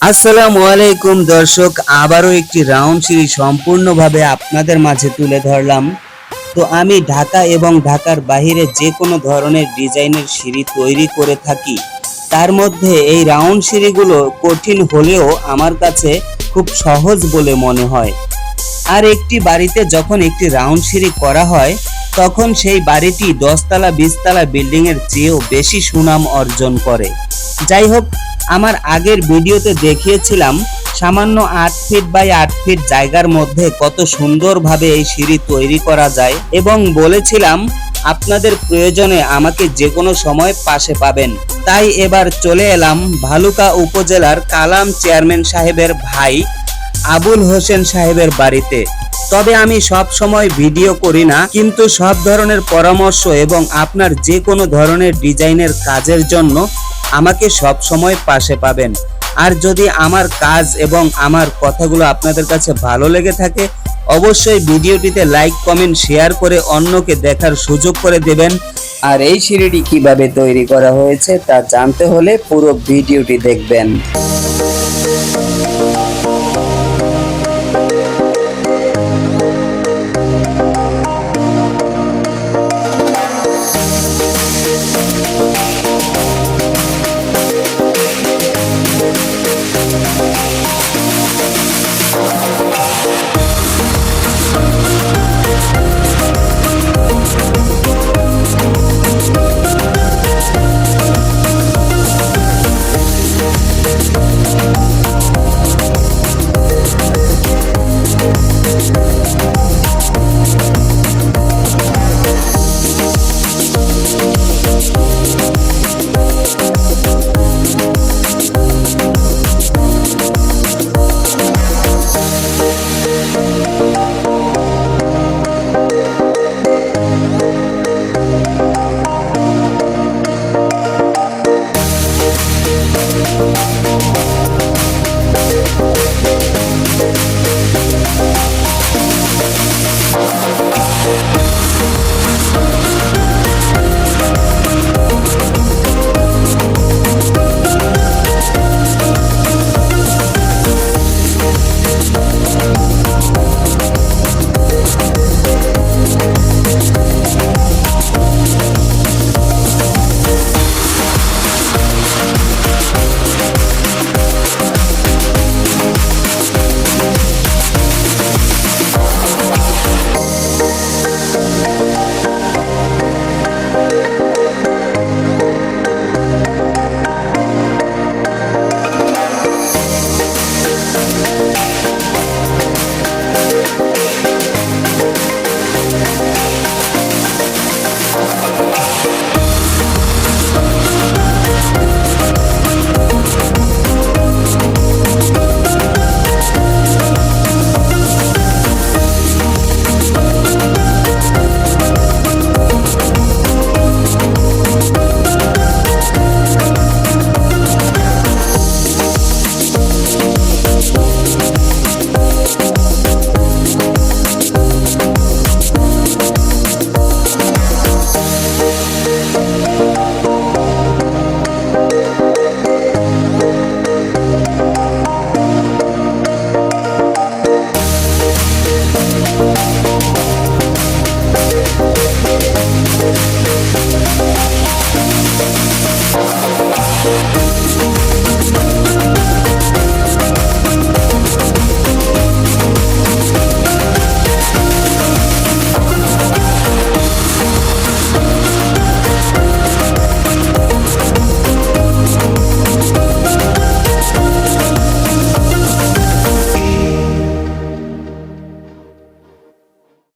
আসসালামু আলাইকুম দর্শক, আবারও একটি রাউন্ড সিঁড়ি সম্পূর্ণভাবে আপনাদের মাঝে তুলে ধরলাম। তো আমি ঢাকা এবং ঢাকার বাইরে যে কোনো ধরনের ডিজাইনের সিঁড়ি তৈরি করে থাকি। তার মধ্যে এই রাউন্ড সিঁড়িগুলো কঠিন হলেও আমার কাছে খুব সহজ বলে মনে হয়। আর একটি বাড়িতে যখন একটি রাউন্ড সিঁড়ি করা হয় তখন সেই বাড়িটি 10 তলা 20 তলা বিল্ডিং এর চেয়েও বেশি সুনাম অর্জন করে। যাই হোক, আমার আগের ভিডিওতে দেখিয়েছিলাম সামান্য 8 ফিট বাই 8 ফিট জায়গার মধ্যে কত সুন্দরভাবে এই সিঁড়ি তৈরি করা যায় এবং বলেছিলাম আপনাদের প্রয়োজনে আমাকে যে কোনো সময় পাশে পাবেন। তাই এবার চলে এলাম ভালুকা উপজেলার কালাম চেয়ারম্যান সাহেবের ভাই আবুল হোসেন সাহেবের বাড়িতে। তবে আমি সব সময় ভিডিও করি না, কিন্তু সব ধরনের পরামর্শ এবং আপনার যে কোনো ধরনের ডিজাইনের কাজের জন্য আমাকে সব সময় পাশে পাবেন। আর যদি আমার কাজ এবং আমার কথাগুলো আপনাদের কাছে ভালো লেগে থাকে অবশ্যই ভিডিওটিতে লাইক কমেন্ট শেয়ার করে অন্যকে দেখার সুযোগ করে দেবেন। আর এই সিঁড়িটি কিভাবে তৈরি করা হয়েছে তা জানতে হলে পুরো ভিডিওটি দেখবেন।